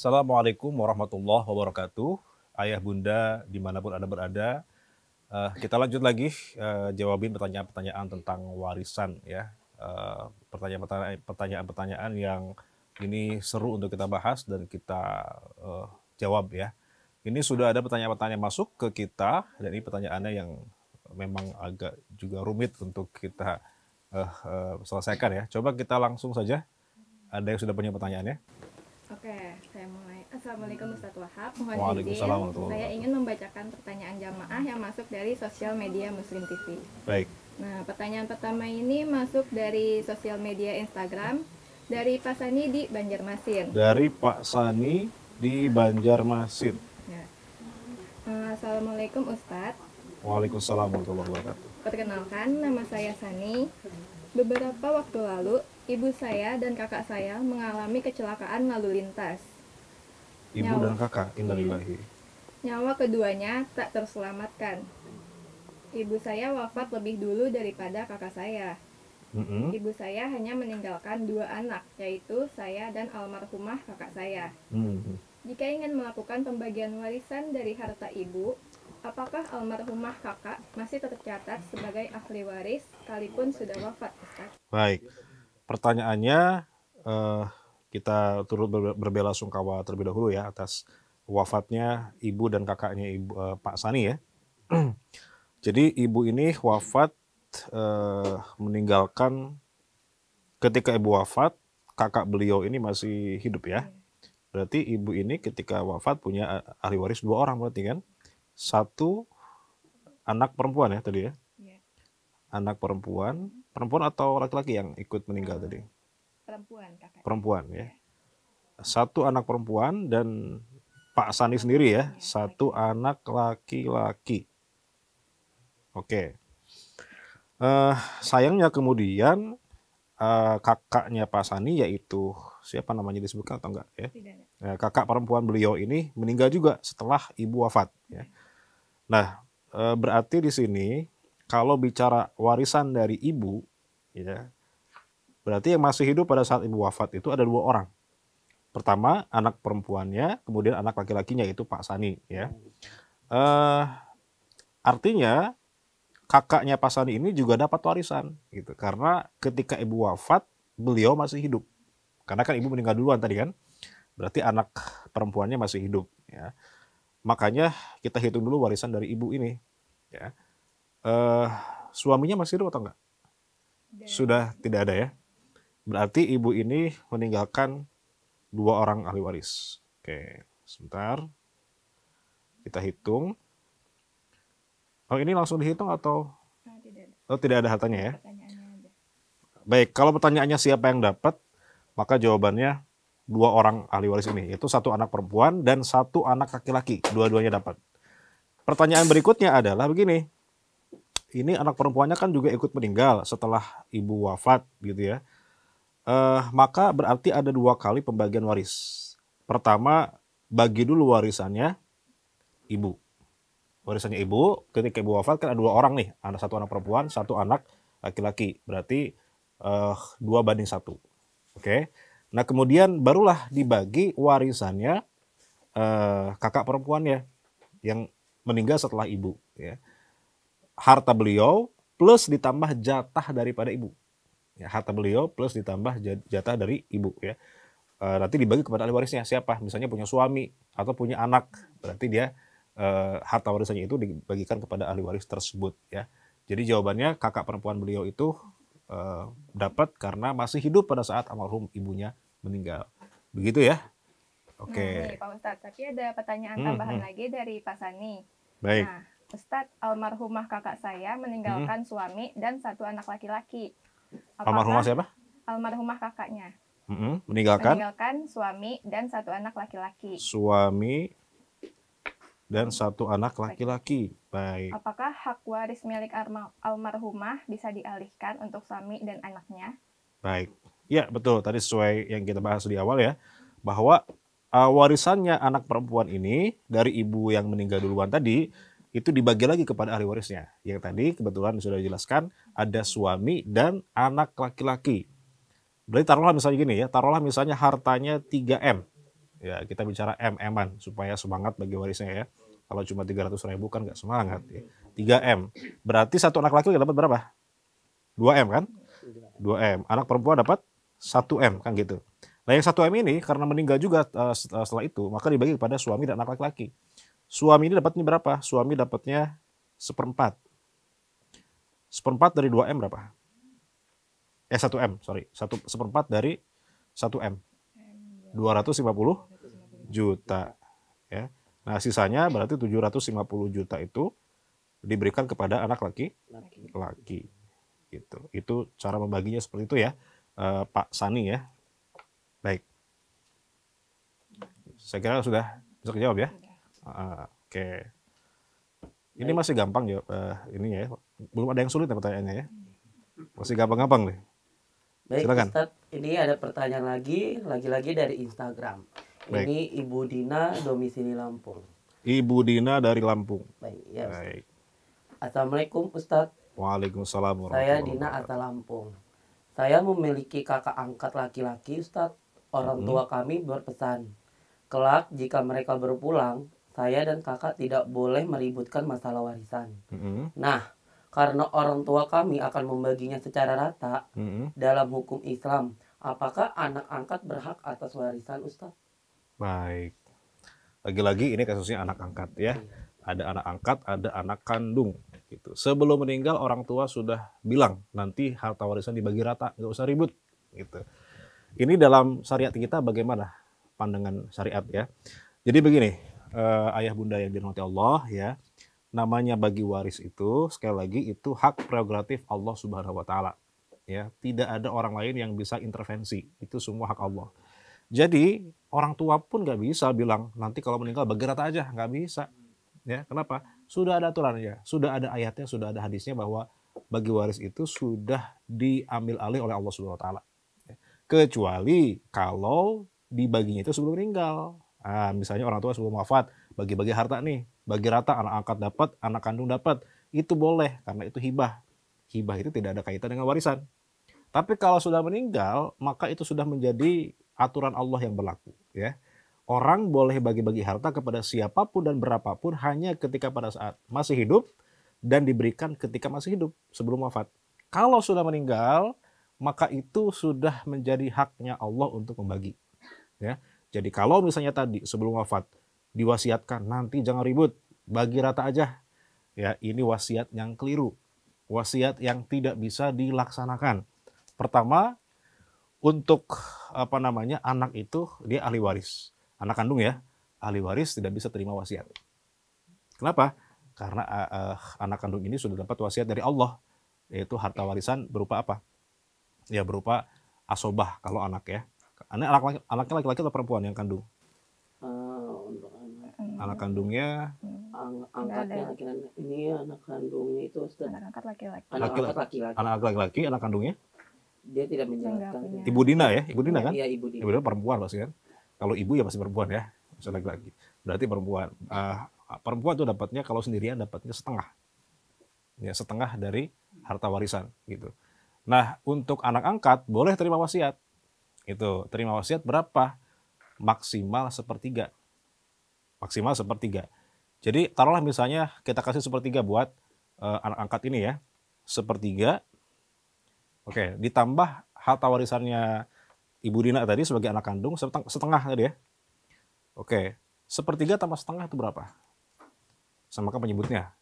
Assalamualaikum warahmatullahi wabarakatuh. Ayah bunda dimanapun Anda berada, kita lanjut lagi jawabin pertanyaan-pertanyaan tentang warisan ya. Pertanyaan-pertanyaan yang ini seru untuk kita bahas dan kita jawab ya. Ini sudah ada pertanyaan-pertanyaan masuk ke kita dan ini pertanyaannya yang memang agak juga rumit untuk kita selesaikan ya. Coba kita langsung saja. Ada yang sudah punya pertanyaannya? Oke, saya mulai. Assalamualaikum Ustadz Wahab. Mohon Waalaikumsalam izin, warahmatullahi saya wabarakatuh. ingin membacakan pertanyaan jamaah yang masuk dari sosial media Muslim TV. Baik. Nah, pertanyaan pertama ini masuk dari sosial media Instagram dari Pak Sani di Banjarmasin. Dari Pak Sani di Banjarmasin. Ya. Assalamualaikum Ustadz. Waalaikumsalam warahmatullahi wabarakatuh. Perkenalkan, nama saya Sani. Beberapa waktu lalu, ibu saya dan kakak saya mengalami kecelakaan lalu lintas. Ibu dan kakak, innalillahi. Nyawa keduanya tak terselamatkan. Ibu saya wafat lebih dulu daripada kakak saya. Ibu saya hanya meninggalkan 2 anak, yaitu saya dan almarhumah kakak saya. Jika ingin melakukan pembagian warisan dari harta ibu, apakah almarhumah kakak masih tercatat sebagai ahli waris sekalipun sudah wafat, Ustaz? Baik, pertanyaannya kita turut berbelasungkawa terlebih dahulu ya atas wafatnya ibu dan kakaknya Pak Sani ya. Jadi ibu ini wafat meninggalkan, ketika ibu wafat kakak beliau ini masih hidup ya. Berarti ibu ini ketika wafat punya ahli waris 2 orang berarti kan? 1 anak perempuan ya tadi ya? Ya. Anak perempuan atau laki-laki yang ikut meninggal tadi? Perempuan, kakak. Perempuan ya. 1 anak perempuan dan Pak Sani sendiri ya, 1 anak laki-laki. Oke. Sayangnya kemudian kakaknya Pak Sani, yaitu siapa namanya disebutkan atau enggak ya? Tidak. Kakak perempuan beliau ini meninggal juga setelah ibu wafat ya. Nah, berarti di sini kalau bicara warisan dari ibu ya, berarti yang masih hidup pada saat ibu wafat itu ada 2 orang. Pertama anak perempuannya, kemudian anak laki-lakinya yaitu Pak Sani ya. Artinya kakaknya Pak Sani ini juga dapat warisan gitu, karena ketika ibu wafat beliau masih hidup. Karena kan ibu meninggal duluan tadi kan, berarti anak perempuannya masih hidup ya. Makanya kita hitung dulu warisan dari ibu ini ya. Suaminya masih hidup atau enggak? Sudah tidak ada ya. Berarti ibu ini meninggalkan 2 orang ahli waris. Oke, sebentar. Kita hitung. Oh, ini langsung dihitung atau? Tidak. Oh, tidak ada hartanya ya. Pertanyaannya aja. Baik, kalau pertanyaannya siapa yang dapat, maka jawabannya 2 orang ahli waris ini, yaitu 1 anak perempuan dan 1 anak laki-laki. Dua-duanya dapat. Pertanyaan berikutnya adalah begini. Ini anak perempuannya kan juga ikut meninggal setelah ibu wafat gitu ya. Maka berarti ada 2 kali pembagian waris. Pertama, bagi dulu warisannya ibu. Warisannya ibu, ketika ibu wafat kan ada 2 orang nih. Ada 1 anak perempuan, 1 anak laki-laki. Berarti 2:1. Oke. Nah kemudian barulah dibagi warisannya kakak perempuannya yang meninggal setelah ibu ya. Harta beliau plus ditambah jatah daripada ibu ya, harta beliau plus ditambah jatah dari ibu ya. Nanti dibagi kepada ahli warisnya siapa, misalnya punya suami atau punya anak, berarti dia harta warisannya itu dibagikan kepada ahli waris tersebut ya. Jadi jawabannya kakak perempuan beliau itu dapat karena masih hidup pada saat almarhum ibunya meninggal. Begitu ya. Oke. Nah, Pak Ustadz, tapi ada pertanyaan tambahan lagi dari Pak Sani. Baik. Nah, Ustadz, almarhumah kakak saya meninggalkan suami dan 1 anak laki-laki. Almarhumah siapa? Almarhumah kakaknya. Meninggalkan suami dan 1 anak laki-laki. Suami dan 1 anak laki-laki. Baik. Apakah hak waris milik almarhumah bisa dialihkan untuk suami dan anaknya? Baik. Ya, betul. Tadi sesuai yang kita bahas di awal ya, bahwa warisannya anak perempuan ini dari ibu yang meninggal duluan tadi itu dibagi lagi kepada ahli warisnya. Yang tadi kebetulan sudah dijelaskan ada suami dan anak laki-laki. Berarti taruhlah misalnya gini ya, taruhlah misalnya hartanya 3M Ya, kita bicara M-an supaya semangat bagi warisnya ya. Kalau cuma 300.000 kan nggak semangat ya. 3M. Berarti satu anak laki dapat berapa? 2M kan? 2M. Anak perempuan dapat 1M kan gitu. Nah yang 1M ini karena meninggal juga setelah itu, maka dibagi kepada suami dan anak laki-laki. Suami ini dapatnya berapa? Suami dapatnya 1/4. 1/4 dari 2M berapa? 1M, sorry. 1/4 dari 1M. 250 juta. Ya. Nah sisanya berarti 750 juta itu diberikan kepada anak laki-laki. Gitu. Itu cara membaginya seperti itu ya, Pak Sani ya. Baik. Saya kira sudah bisa dijawab ya. Oke. Ini masih gampang jawab ini ya. Belum ada yang sulit ya pertanyaannya ya. Masih gampang-gampang nih. Baik, Silakan. Ustadz, ini ada pertanyaan lagi dari Instagram. Baik. Ini Ibu Dina domisili Lampung. Ibu Dina dari Lampung. Baik, ya. Ustadz. Baik. Assalamualaikum Ustadz. Waalaikumsalam warahmatullahi Saya Dina wabarakatuh. asal Lampung. Saya memiliki kakak angkat laki-laki Ustadz. Orang tua kami berpesan, kelak jika mereka berpulang, saya dan kakak tidak boleh meributkan masalah warisan. Nah, karena orang tua kami akan membaginya secara rata dalam hukum Islam, apakah anak angkat berhak atas warisan Ustadz? Baik. Lagi-lagi ini kasusnya anak angkat ya. Ada anak angkat, ada anak kandung. Gitu. Sebelum meninggal orang tua sudah bilang nanti harta warisan dibagi rata, nggak usah ribut. Gitu. Ini dalam syariat kita bagaimana pandangan syariat ya. Jadi begini, ayah bunda yang dirahmati Allah ya, namanya bagi waris itu sekali lagi itu hak prerogatif Allah Subhanahu wa taala. Ya, tidak ada orang lain yang bisa intervensi. Itu semua hak Allah. Jadi orang tua pun nggak bisa bilang nanti kalau meninggal bagi rata aja, nggak bisa. Ya, kenapa? Sudah ada aturannya, sudah ada ayatnya, sudah ada hadisnya bahwa bagi waris itu sudah diambil alih oleh Allah Subhanahu wa taala. Kecuali kalau dibaginya itu sebelum meninggal. Nah, misalnya orang tua sebelum wafat, bagi-bagi harta nih, bagi rata, anak angkat dapat, anak kandung dapat, itu boleh karena itu hibah. Hibah itu tidak ada kaitan dengan warisan. Tapi kalau sudah meninggal, maka itu sudah menjadi aturan Allah yang berlaku. Ya. Orang boleh bagi-bagi harta kepada siapapun dan berapapun hanya ketika pada saat masih hidup dan diberikan ketika masih hidup sebelum wafat. Kalau sudah meninggal, maka itu sudah menjadi haknya Allah untuk membagi. Ya. Jadi kalau misalnya tadi sebelum wafat diwasiatkan nanti jangan ribut, bagi rata aja. Ya, ini wasiat yang keliru. Wasiat yang tidak bisa dilaksanakan. Pertama, untuk anak itu dia ahli waris. Anak kandung ya, ahli waris tidak bisa terima wasiat. Kenapa? Karena anak kandung ini sudah dapat wasiat dari Allah, yaitu harta warisan berupa apa? Ya berupa asobah kalau anak ya. Anaknya laki-laki atau perempuan yang kandung? Untuk Anak kandungnya angkatnya laki-laki. Ini anak kandungnya itu Ustaz. Anak angkat laki-laki. Anak angkat laki-laki. anak laki-laki, anak kandungnya? Dia tidak menjelaskan. Ibu Dina ya, Ibu Dina kan? Iya, Ibu Dina. Ibu Dina perempuan pasti kan? Kalau ibu ya pasti perempuan ya, misalnya laki-laki. Berarti perempuan. Perempuan tuh dapatnya kalau sendirian dapatnya setengah. Ya, setengah dari harta warisan gitu. Nah, untuk anak angkat boleh terima wasiat. Itu, terima wasiat berapa? Maksimal 1/3. Maksimal 1/3. Jadi, taruhlah misalnya kita kasih 1/3 buat anak angkat ini ya. 1/3. Oke, ditambah harta warisannya Ibu Dina tadi sebagai anak kandung setengah tadi ya. Oke, 1/3 tambah setengah itu berapa? Sama kan penyebutnya?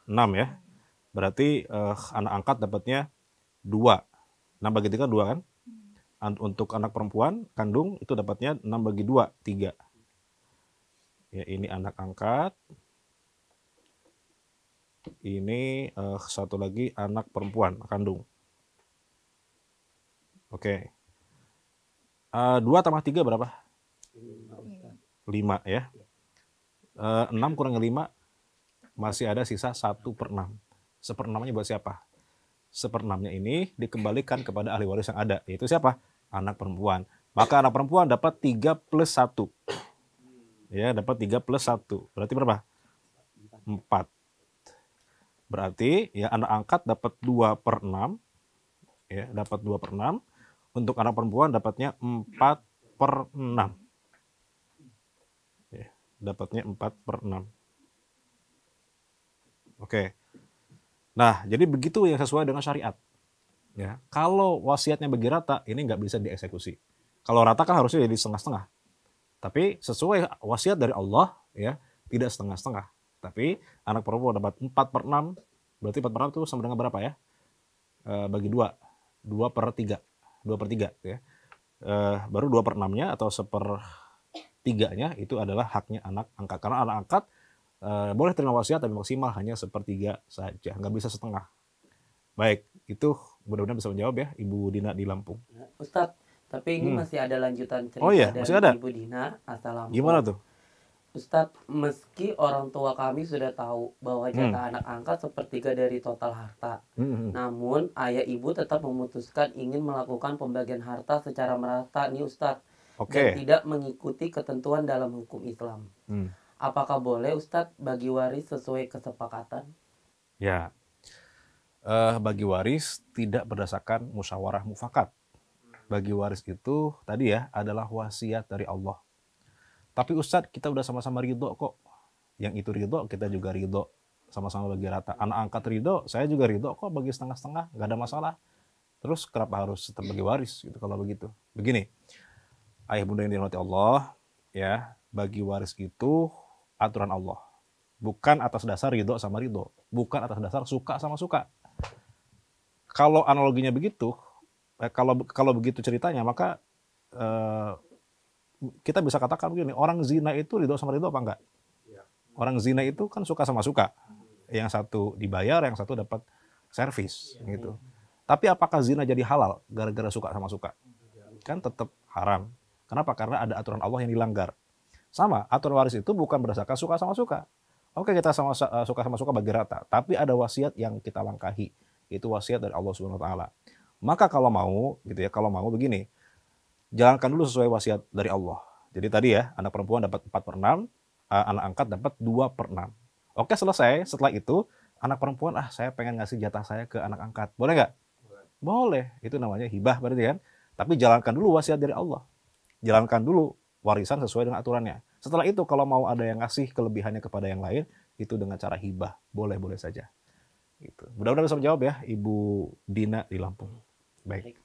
6 ya. Berarti anak angkat dapatnya 2. 6 bagi 3 2 kan? Untuk anak perempuan kandung itu dapatnya 6 bagi 2, 3. Ya, ini anak angkat. Ini satu lagi anak perempuan kandung. Oke. 2 tambah 3 berapa? 5 ya. 6 kurang 5 masih ada sisa 1/6. 1/6-nya buat siapa? 1/6-nya ini dikembalikan kepada ahli waris yang ada, yaitu siapa? Anak perempuan. Maka anak perempuan dapat 3 plus 1. Ya, dapat 3 plus 1. Berarti berapa? 4. Berarti ya anak angkat dapat 2/6. Ya, dapat 2/6. Untuk anak perempuan dapatnya 4/6. dapatnya 4/6. Oke. Nah, jadi begitu yang sesuai dengan syariat. Ya, kalau wasiatnya bagi rata, ini nggak bisa dieksekusi. Kalau rata kan harusnya jadi setengah-setengah. Tapi sesuai wasiat dari Allah, ya tidak setengah-setengah. Tapi anak perempuan dapat 4/6, berarti 4/6 itu sama dengan berapa ya? Bagi 2, 2/3, 2/3 ya. Baru 2/6-nya atau 1/3-nya itu adalah haknya anak angkat. Karena anak angkat boleh terima wasiat tapi maksimal hanya 1/3 saja, nggak bisa setengah. Baik, itu mudah-mudahan bisa menjawab ya Ibu Dina di Lampung. Ustadz, tapi ini masih ada lanjutan cerita Oh iya, dari masih ada? Ibu Dina asal Lampung. Gimana tuh? Ustadz, meski orang tua kami sudah tahu bahwa jatah anak angkat 1/3 dari total harta, namun ayah ibu tetap memutuskan ingin melakukan pembagian harta secara merata nih Ustadz, dan tidak mengikuti ketentuan dalam hukum Islam. Apakah boleh Ustadz bagi waris sesuai kesepakatan? Ya, bagi waris tidak berdasarkan musyawarah mufakat. Bagi waris itu tadi ya adalah wasiat dari Allah. Tapi Ustadz, kita udah sama-sama ridho kok. Yang itu ridho, kita juga ridho. Sama-sama bagi rata. Anak angkat ridho, saya juga ridho kok bagi setengah-setengah, nggak ada masalah. Terus kenapa harus tetap bagi waris gitu kalau begitu? Begini, ayah bunda yang dirahmati Allah, ya bagi waris itu aturan Allah. Bukan atas dasar ridho sama ridho. Bukan atas dasar suka sama suka. Kalau analoginya begitu, kalau begitu ceritanya, maka kita bisa katakan begini, orang zina itu ridho sama ridho apa enggak? Orang zina itu kan suka sama suka. Yang satu dibayar, yang satu dapat servis gitu. Tapi apakah zina jadi halal gara-gara suka sama suka? Kan tetap haram. Kenapa? Karena ada aturan Allah yang dilanggar. Sama, aturan waris itu bukan berdasarkan suka sama suka. Oke, kita suka sama suka bagi rata, tapi ada wasiat yang kita langkahi. Itu wasiat dari Allah Subhanahu wa taala. Maka kalau mau gitu ya, kalau mau begini, jalankan dulu sesuai wasiat dari Allah. Jadi tadi ya, anak perempuan dapat 4/6, anak angkat dapat 2/6. Oke, selesai. Setelah itu, anak perempuan, saya pengen ngasih jatah saya ke anak angkat. Boleh nggak? Boleh. Itu namanya hibah berarti kan. Tapi jalankan dulu wasiat dari Allah. Jalankan dulu warisan sesuai dengan aturannya. Setelah itu kalau mau ada yang ngasih kelebihannya kepada yang lain, itu dengan cara hibah. Boleh-boleh saja. Gitu. Mudah-mudahan bisa menjawab ya Ibu Dina di Lampung. Baik.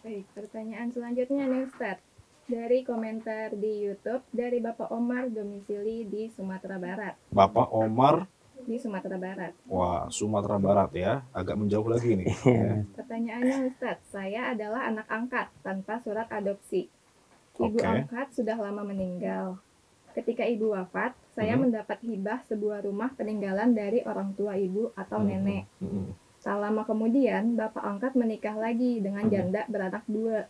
Baik, pertanyaan selanjutnya nih Ustadz. Dari komentar di YouTube dari Bapak Omar domisili di Sumatera Barat. Bapak Omar di Sumatera Barat. Wah, Sumatera Barat ya. Agak menjauh lagi nih. Ya. Pertanyaannya Ustadz, saya adalah anak angkat tanpa surat adopsi. Ibu angkat sudah lama meninggal. Ketika ibu wafat, saya mendapat hibah sebuah rumah peninggalan dari orang tua ibu atau nenek. Tak lama kemudian, bapak angkat menikah lagi dengan janda beranak 2.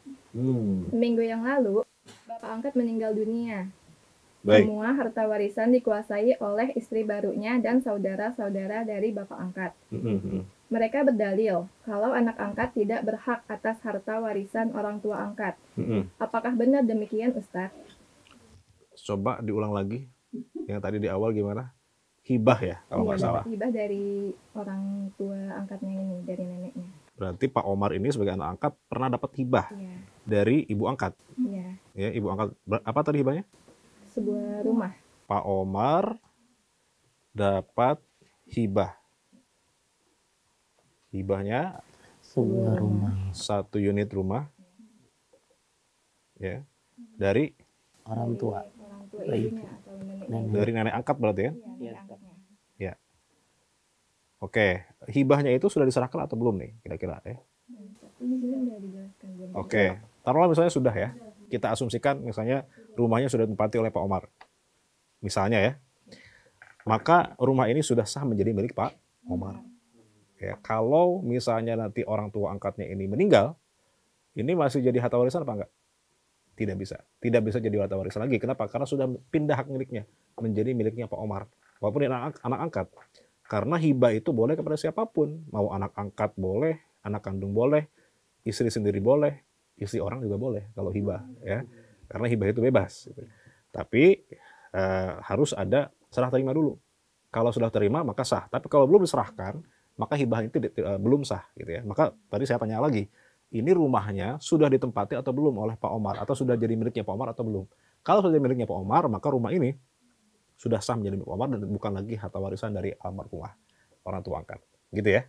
Seminggu yang lalu, bapak angkat meninggal dunia. Baik. Semua harta warisan dikuasai oleh istri barunya dan saudara-saudara dari bapak angkat. Mereka berdalil kalau anak angkat tidak berhak atas harta warisan orang tua angkat. Apakah benar demikian, Ustadz? Coba diulang lagi. Yang tadi di awal gimana? Hibah ya, kalau nggak salah. Hibah dari orang tua angkatnya ini, dari neneknya. Berarti Pak Omar ini sebagai anak angkat pernah dapat hibah dari ibu angkat. Iya. Ya, ibu angkat. Apa tadi hibahnya? Sebuah rumah. Pak Omar dapat hibah. Hibahnya sebuah rumah. 1 unit rumah. Ya. Dari orang tua. Ibunya atau neneknya. Dari nenek angkat berarti kan? Iya, nenek angkatnya. Ya. Oke, hibahnya itu sudah diserahkan atau belum nih kira-kira ya? Ini belum dijelaskan. Oke, taruhlah misalnya sudah ya. Kita asumsikan misalnya rumahnya sudah ditempati oleh Pak Omar. Misalnya ya. Maka rumah ini sudah sah menjadi milik Pak Omar. Ya, kalau misalnya nanti orang tua angkatnya ini meninggal, ini masih jadi harta warisan apa enggak? Tidak bisa. Tidak bisa jadi harta warisan lagi. Kenapa? Karena sudah pindah hak miliknya menjadi miliknya Pak Omar. Walaupun dia anak angkat. Karena hibah itu boleh kepada siapapun. Mau anak angkat boleh, anak kandung boleh, istri sendiri boleh, istri orang juga boleh kalau hibah ya. Karena hibah itu bebas. Tapi harus ada serah terima dulu. Kalau sudah terima maka sah. Tapi kalau belum diserahkan, maka hibah itu belum sah gitu ya. Maka tadi saya tanya lagi, ini rumahnya sudah ditempati atau belum oleh Pak Omar atau sudah jadi miliknya Pak Omar atau belum? Kalau sudah miliknya Pak Omar, maka rumah ini sudah sah menjadi milik Pak Omar dan bukan lagi harta warisan dari almarhumah orang tua angkat. Gitu ya.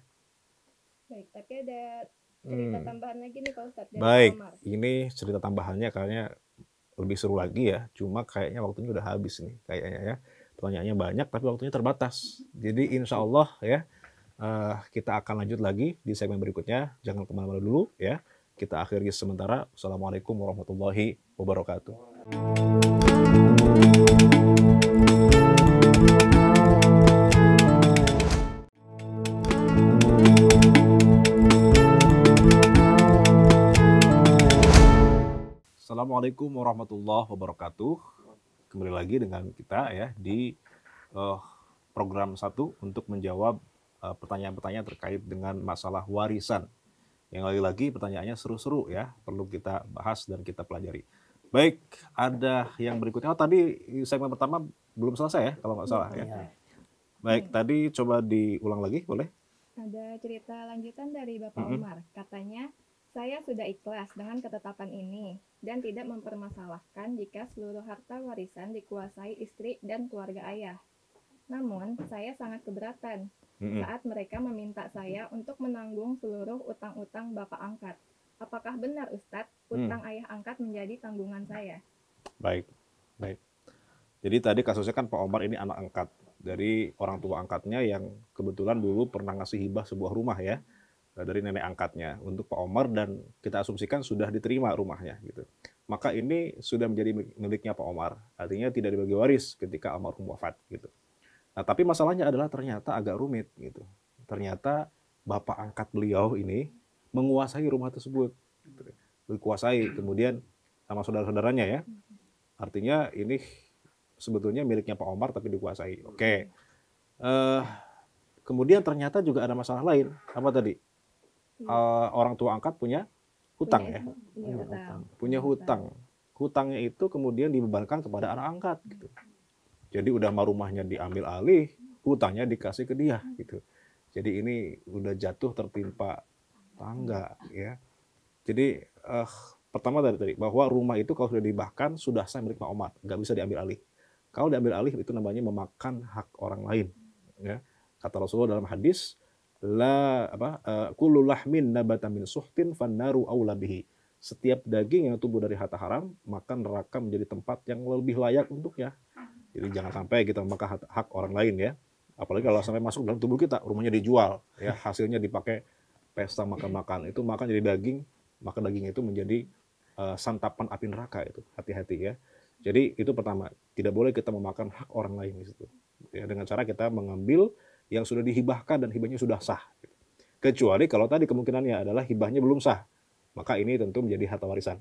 Baik, tapi ada cerita tambahan lagi nih Pak Ustadz dari Baik, Pak Omar. ini cerita tambahannya kayaknya lebih seru lagi ya. Cuma kayaknya waktunya udah habis nih kayaknya ya. Pertanyaannya banyak tapi waktunya terbatas. Jadi insya Allah ya kita akan lanjut lagi di segmen berikutnya. Jangan kemana-mana dulu ya. Kita akhiri sementara. Assalamualaikum warahmatullahi wabarakatuh. Assalamualaikum warahmatullahi wabarakatuh. Kembali lagi dengan kita ya di program 1 untuk menjawab pertanyaan-pertanyaan terkait dengan masalah warisan. Yang lagi-lagi pertanyaannya seru-seru ya, perlu kita bahas dan kita pelajari. Baik, ada yang berikutnya. Oh, tadi segmen pertama belum selesai ya, kalau nggak salah ya. Baik, tadi coba diulang lagi, boleh? Ada cerita lanjutan dari Bapak Omar. Katanya, saya sudah ikhlas dengan ketetapan ini dan tidak mempermasalahkan jika seluruh harta warisan dikuasai istri dan keluarga ayah. Namun, saya sangat keberatan saat mereka meminta saya untuk menanggung seluruh utang-utang Bapak angkat. Apakah benar Ustadz, utang ayah angkat menjadi tanggungan saya? Baik, baik. Jadi tadi kasusnya kan Pak Omar ini anak angkat dari orang tua angkatnya yang kebetulan dulu pernah ngasih hibah sebuah rumah ya dari nenek angkatnya untuk Pak Omar dan kita asumsikan sudah diterima rumahnya gitu. Maka ini sudah menjadi miliknya Pak Omar, artinya tidak dibagi waris ketika almarhum wafat gitu. Nah, tapi masalahnya adalah ternyata agak rumit gitu. Ternyata bapak angkat beliau ini menguasai rumah tersebut. Dikuasai kemudian sama saudara-saudaranya ya. Artinya ini sebetulnya miliknya Pak Omar tapi dikuasai. Oke. Kemudian ternyata juga ada masalah lain. Apa tadi? Orang tua angkat punya hutang ya. Punya hutang. Hutangnya itu kemudian dibebankan kepada anak angkat gitu. Jadi udah rumahnya diambil alih, hutangnya dikasih ke dia gitu. Jadi ini udah jatuh tertimpa tangga ya. Jadi pertama tadi bahwa rumah itu kalau sudah dihibahkan sudah sah milik Pak Omar, nggak bisa diambil alih. Kalau diambil alih itu namanya memakan hak orang lain. Ya. Kata Rasulullah dalam hadis, kullu lahmin nabata min suhtin fannaru aula bihi. Setiap daging yang tumbuh dari harta haram, maka neraka menjadi tempat yang lebih layak untuknya. Jadi jangan sampai kita memakan hak orang lain ya. Apalagi kalau sampai masuk dalam tubuh kita, rumahnya dijual, ya hasilnya dipakai pesta makan-makan. Itu makan jadi daging, maka daging itu menjadi santapan api neraka itu. Hati-hati ya. Jadi itu pertama, tidak boleh kita memakan hak orang lain di situ. Ya, dengan cara kita mengambil yang sudah dihibahkan dan hibahnya sudah sah. Kecuali kalau tadi kemungkinannya adalah hibahnya belum sah, maka ini tentu menjadi harta warisan.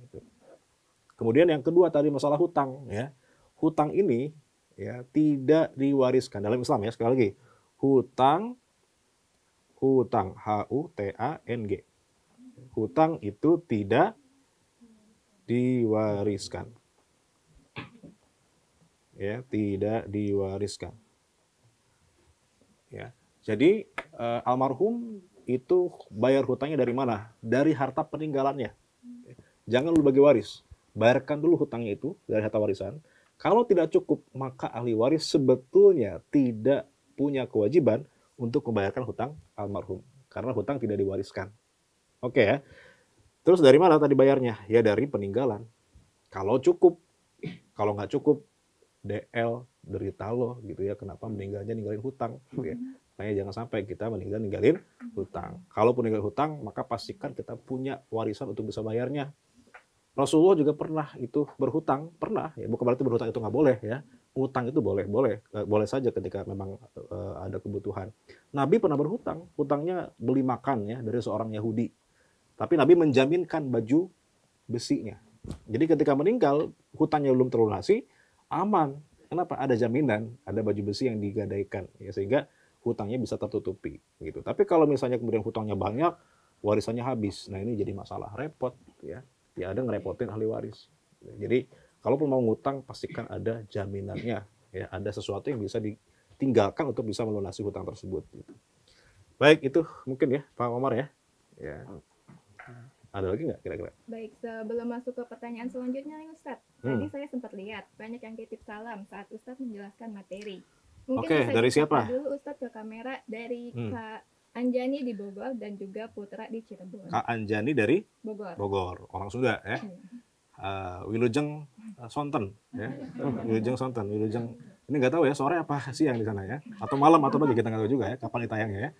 Kemudian yang kedua tadi masalah hutang ya. Hutang ini ya tidak diwariskan dalam Islam ya, sekali lagi. Hutang HUTANG. Hutang itu tidak diwariskan. Ya, tidak diwariskan. Ya. Jadi almarhum itu bayar hutangnya dari mana? Dari harta peninggalannya. Jangan lu bagi waris. Bayarkan dulu hutangnya itu dari harta warisan. Kalau tidak cukup, maka ahli waris sebetulnya tidak punya kewajiban untuk membayarkan hutang almarhum. Karena hutang tidak diwariskan. Oke ya. Terus dari mana tadi bayarnya? Ya dari peninggalan. Kalau cukup. Kalau nggak cukup, DL, derita lo gitu ya. Kenapa meninggalnya ninggalin hutang. Gitu ya. Makanya jangan sampai kita ninggalin hutang. Kalau meninggal hutang, maka pastikan kita punya warisan untuk bisa bayarnya. Rasulullah juga pernah itu berhutang, pernah ya, bukan berarti berhutang itu nggak boleh ya. Hutang itu boleh saja ketika memang ada kebutuhan. Nabi pernah berhutang, hutangnya beli makan ya dari seorang Yahudi. Tapi Nabi menjaminkan baju besinya. Jadi ketika meninggal, hutangnya belum terlunasi, aman. Kenapa? Ada jaminan, ada baju besi yang digadaikan ya, sehingga hutangnya bisa tertutupi gitu. Tapi kalau misalnya kemudian hutangnya banyak, warisannya habis. Nah, ini jadi masalah, repot ya. Ya ada ngerepotin ahli waris. Jadi kalaupun mau ngutang pastikan ada jaminannya, ya ada sesuatu yang bisa ditinggalkan untuk bisa melunasi hutang tersebut. Gitu. Baik itu mungkin ya Pak Omar ya. Ya. Ada lagi nggak kira-kira? Baik, sebelum masuk ke pertanyaan selanjutnya nih Ustadz. Tadi saya sempat lihat banyak yang titip salam saat Ustadz menjelaskan materi. Mungkin Oke, bisa dari disapa siapa? dulu Ustadz ke kamera dari Kak Anjani di Bogor dan juga Putra di Cirebon. Kak Anjani dari Bogor. Bogor, orang Sunda ya. Wilujeng Sonten ya. Wilujeng Sonten, Wilujeng. Ini nggak tahu ya sore apa siang di sana ya, atau malam atau pagi kita nggak tahu juga ya kapan ditayangnya ya.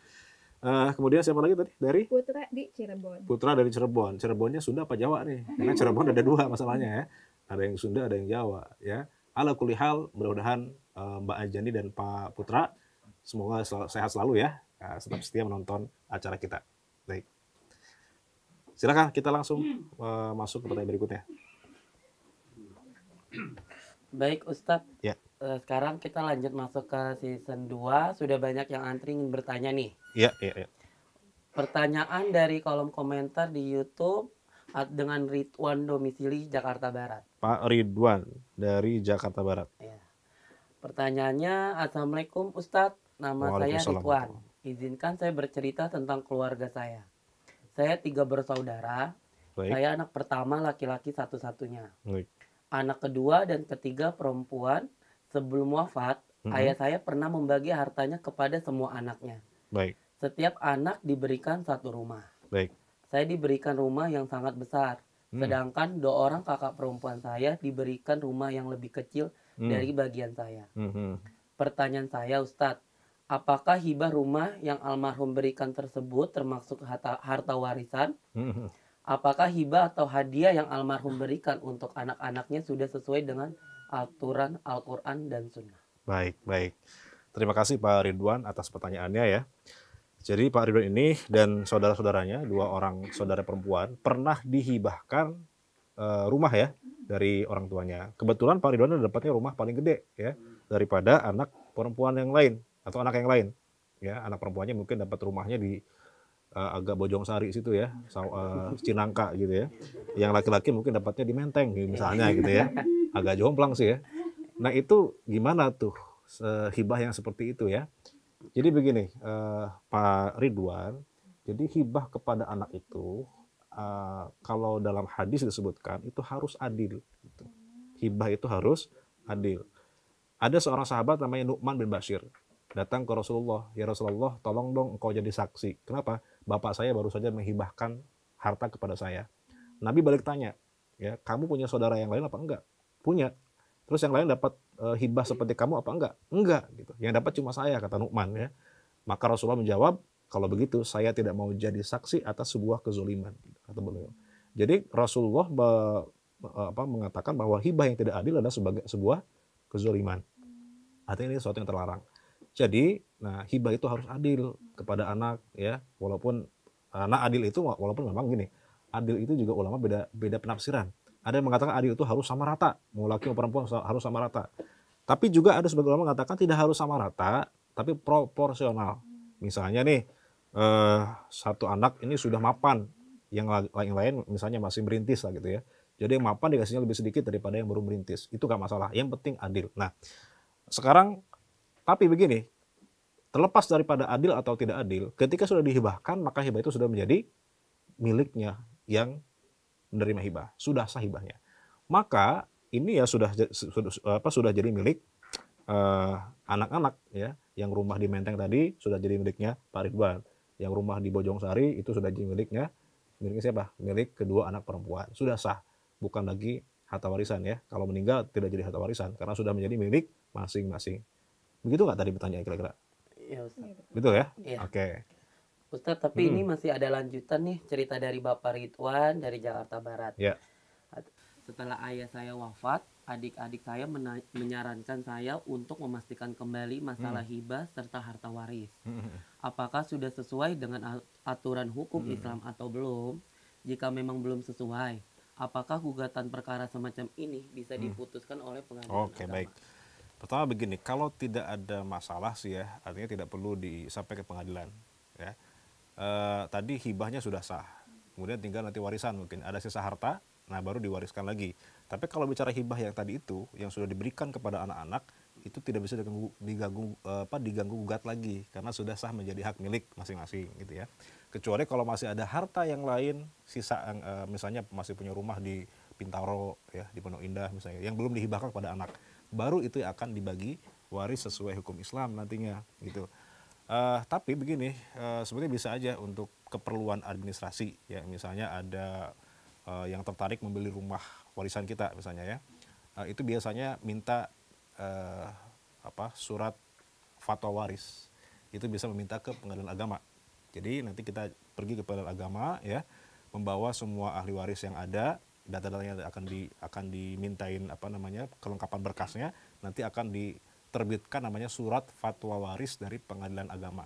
Kemudian siapa lagi tadi? Dari Putra di Cirebon. Putra dari Cirebon. Cirebonnya Sunda apa Jawa nih? Karena Cirebon ada dua masalahnya ya. Ada yang Sunda, ada yang Jawa ya. Ala kulli hal, mudah-mudahan Mbak Anjani dan Pak Putra semoga sehat selalu ya. Tetap setia menonton acara kita. Baik. Silakan kita langsung masuk ke pertanyaan berikutnya. Baik Ustadz. Ya. Sekarang kita lanjut masuk ke season 2. Sudah banyak yang antri ingin bertanya nih. Iya. Pertanyaan dari kolom komentar di YouTube dengan Ridwan domisili Jakarta Barat. Pak Ridwan dari Jakarta Barat. Ya. Pertanyaannya, Assalamualaikum Ustadz, nama saya Ridwan. Izinkan saya bercerita tentang keluarga saya. Saya 3 bersaudara. Baik. Saya anak pertama laki-laki satu-satunya. Baik. Anak kedua dan ketiga perempuan. Sebelum wafat, ayah saya pernah membagi hartanya kepada semua anaknya. Baik. Setiap anak diberikan 1 rumah. Baik. Saya diberikan rumah yang sangat besar. Sedangkan 2 orang kakak perempuan saya diberikan rumah yang lebih kecil dari bagian saya. Pertanyaan saya Ustadz, apakah hibah rumah yang almarhum berikan tersebut termasuk harta warisan? Apakah hibah atau hadiah yang almarhum berikan untuk anak-anaknya sudah sesuai dengan aturan Al-Quran dan Sunnah? Baik. Terima kasih Pak Ridwan atas pertanyaannya ya. Jadi Pak Ridwan ini dan saudara-saudaranya, 2 orang saudara perempuan, pernah dihibahkan rumah ya dari orang tuanya. Kebetulan Pak Ridwan dapatnya rumah paling gede ya daripada anak perempuan yang lain atau anak yang lain. Ya, anak perempuannya mungkin dapat rumahnya di agak Bojong Sari situ ya, Cinangka gitu ya. Yang laki-laki mungkin dapatnya di Menteng misalnya gitu ya. Agak jomplang sih ya. Nah, itu gimana tuh hibah yang seperti itu ya? Jadi begini, Pak Ridwan, jadi hibah kepada anak itu kalau dalam hadis disebutkan itu harus adil. Gitu. Hibah itu harus adil. Ada seorang sahabat namanya Nu'man bin Bashir datang ke Rasulullah, ya Rasulullah, tolong dong engkau jadi saksi. Kenapa? Bapak saya baru saja menghibahkan harta kepada saya. Nabi balik tanya, ya kamu punya saudara yang lain apa enggak? Punya. Terus yang lain dapat hibah seperti kamu apa enggak? Enggak gitu. Yang dapat cuma saya, kata Nu'man ya. Maka Rasulullah menjawab, kalau begitu saya tidak mau jadi saksi atas sebuah kezoliman, kata beliau. Jadi Rasulullah mengatakan bahwa hibah yang tidak adil adalah sebagai sebuah kezoliman. Artinya ini sesuatu yang terlarang. Jadi, nah hibah itu harus adil kepada anak ya, walaupun adil itu walaupun memang gini, adil itu juga ulama beda penafsiran. Ada yang mengatakan adil itu harus sama rata, mau laki mau perempuan harus sama rata. Tapi juga ada sebagian ulama mengatakan tidak harus sama rata, tapi proporsional. Misalnya nih, satu anak ini sudah mapan, yang lain misalnya masih merintis lah gitu ya. Jadi yang mapan dikasihnya lebih sedikit daripada yang baru merintis. Itu gak masalah, yang penting adil. Nah, sekarang tapi begini, terlepas daripada adil atau tidak adil, ketika sudah dihibahkan, maka hibah itu sudah menjadi miliknya yang menerima hibah, sudah sah hibahnya. Maka ini ya sudah jadi milik anak-anak ya, yang rumah di Menteng tadi sudah jadi miliknya Pak Ridwan, yang rumah di Bojong Sari itu sudah jadi miliknya siapa? Milik kedua anak perempuan, sudah sah, bukan lagi harta warisan ya. Kalau meninggal tidak jadi harta warisan karena sudah menjadi milik masing-masing. Begitu nggak tadi pertanyaan kira-kira? Iya Ustaz. Betul ya? Iya. Oke. Ustaz, tapi ini masih ada lanjutan nih cerita dari Bapak Ridwan dari Jakarta Barat. Ya. Setelah ayah saya wafat, adik-adik saya menyarankan saya untuk memastikan kembali masalah hibah serta harta waris. Apakah sudah sesuai dengan aturan hukum Islam atau belum? Jika memang belum sesuai, apakah gugatan perkara semacam ini bisa diputuskan oleh pengadilan Oke, agama? baik. Pertama begini, kalau tidak ada masalah sih ya, artinya tidak perlu sampai ke pengadilan. Ya. Tadi hibahnya sudah sah, kemudian tinggal nanti warisan mungkin ada sisa harta, nah baru diwariskan lagi. Tapi kalau bicara hibah yang tadi itu, yang sudah diberikan kepada anak-anak, itu tidak bisa diganggu gugat lagi karena sudah sah menjadi hak milik masing-masing gitu ya. Kecuali kalau masih ada harta yang lain sisa misalnya masih punya rumah di Bintaro ya, di Pondok Indah misalnya yang belum dihibahkan kepada anak, baru itu akan dibagi waris sesuai hukum Islam nantinya gitu. Tapi begini, sebenarnya bisa aja untuk keperluan administrasi ya, misalnya ada yang tertarik membeli rumah warisan kita misalnya ya, itu biasanya minta surat fatwa waris, itu bisa meminta ke pengadilan agama. Jadi nanti kita pergi ke pengadilan agama ya, membawa semua ahli waris yang ada, data-datanya akan dimintain kelengkapan berkasnya, nanti akan diterbitkan namanya surat fatwa waris dari pengadilan agama.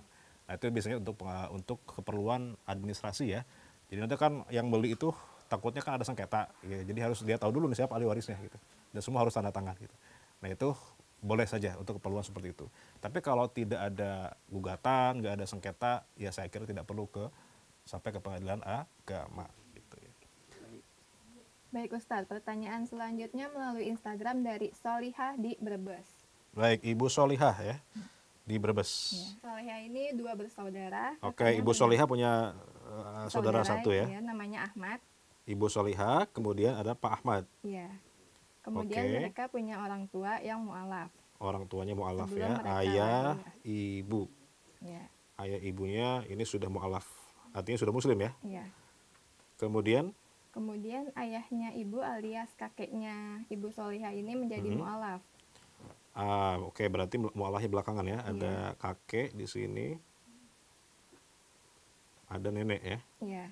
Nah itu biasanya untuk keperluan administrasi ya. Jadi nanti kan yang beli itu takutnya kan ada sengketa, ya. Jadi harus dia tahu dulu nih siapa ahli warisnya gitu, dan semua harus tanda tangan gitu. Nah itu boleh saja untuk keperluan seperti itu. Tapi kalau tidak ada gugatan, nggak ada sengketa, ya saya kira tidak perlu sampai ke pengadilan agama. Gitu ya. Baik Ustadz, pertanyaan selanjutnya melalui Instagram dari Solihah di Brebes. Baik, Ibu Solihah ya di Brebes. Ya. Solihah ini 2 bersaudara. Oke, Ibu Solihah punya saudara satu ya. Namanya Ahmad. Ibu Solihah, kemudian ada Pak Ahmad. Iya. Kemudian mereka punya orang tua yang mu'alaf. Orang tuanya mu'alaf Sebelum ya, ayah, ibu. Ya. Ayah ibunya ini sudah mu'alaf, artinya sudah muslim ya. Iya. Kemudian ayahnya ibu alias kakeknya Ibu Solihah ini menjadi mu'alaf. Oke, berarti mu'alafnya belakangan ya. Ada kakek di sini, ada nenek ya. Iya.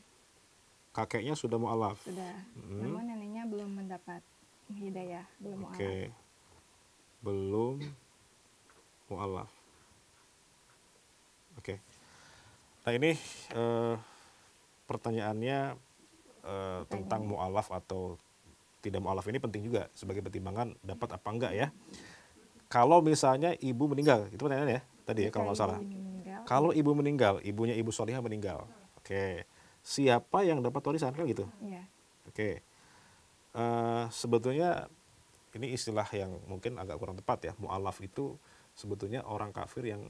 Kakeknya sudah mu'alaf. Sudah. Namun neneknya belum mendapat hidayah, belum mu'alaf. Oke. Belum mu'alaf. Oke. Nah ini pertanyaannya tentang mu'alaf atau tidak mu'alaf ini penting juga sebagai pertimbangan dapat apa enggak ya. Kalau misalnya ibu meninggal, itu pertanyaannya ya tadi ya kalau nggak salah. Kalau ibu meninggal, ibunya Ibu Solihah meninggal. Oke. Siapa yang dapat warisan kan gitu? Iya. Oke. Sebetulnya ini istilah yang mungkin agak kurang tepat ya. Mu'alaf itu sebetulnya orang kafir yang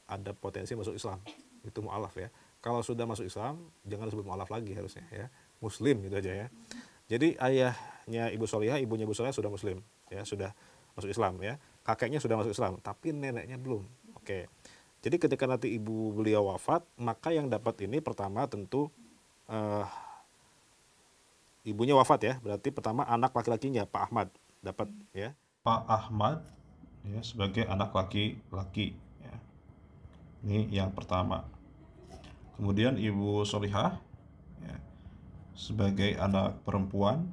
ada potensi masuk Islam. Itu mu'alaf ya. Kalau sudah masuk Islam, jangan disebut mu'alaf lagi harusnya ya. Muslim gitu aja ya. Jadi ayahnya Ibu Solihah, ibunya Ibu Solihah sudah muslim ya, sudah masuk Islam ya. Kakeknya sudah masuk Islam, tapi neneknya belum. Oke. Jadi ketika nanti ibu beliau wafat, maka yang dapat ini pertama tentu ibunya wafat ya, berarti pertama anak laki-lakinya Pak Ahmad dapat ya. Pak Ahmad ya sebagai anak laki-laki ya. Ini yang pertama. Kemudian Ibu Solihah ya, sebagai anak perempuan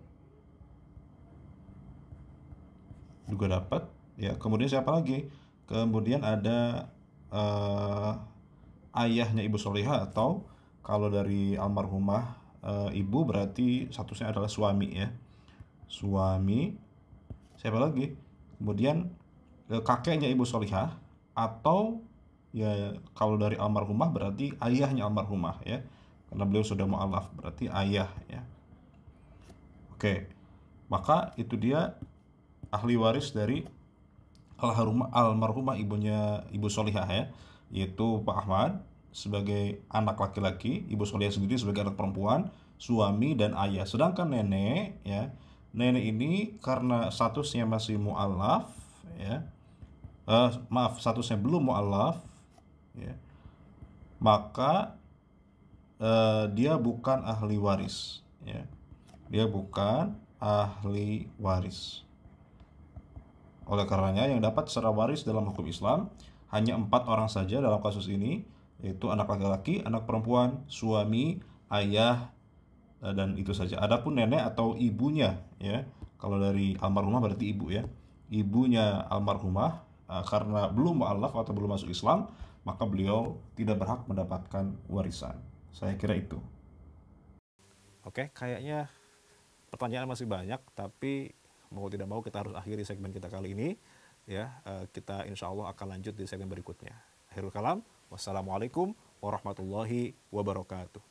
juga dapat ya. Kemudian siapa lagi? Kemudian ada ayahnya Ibu Solihah, atau kalau dari almarhumah ibu berarti statusnya adalah suami ya. Suami. Siapa lagi? Kemudian kakeknya Ibu Solihah, atau ya kalau dari almarhumah berarti ayahnya almarhumah ya. Karena beliau sudah mu'alaf, berarti ayah ya. Oke. Maka itu dia ahli waris dari almarhumah ibunya Ibu Solihah ya, yaitu Pak Ahmad sebagai anak laki-laki, Ibu Solihah sendiri sebagai anak perempuan, suami dan ayah. Sedangkan nenek ya, nenek ini karena statusnya masih mu'alaf ya, statusnya belum mu'alaf ya, maka dia bukan ahli waris ya. Dia bukan ahli waris. Oleh karenanya yang dapat secara waris dalam hukum Islam hanya 4 orang saja dalam kasus ini, yaitu anak laki-laki, anak perempuan, suami, ayah, dan itu saja. Adapun nenek atau ibunya ya, kalau dari almarhumah berarti ibu ya, ibunya almarhumah karena belum mu'alaf atau belum masuk Islam, maka beliau tidak berhak mendapatkan warisan. Saya kira itu. Oke, kayaknya pertanyaan masih banyak, tapi mau tidak mau kita harus akhiri segmen kita kali ini ya. Kita insya Allah akan lanjut di segmen berikutnya. Akhirul kalam, wassalamualaikum warahmatullahi wabarakatuh.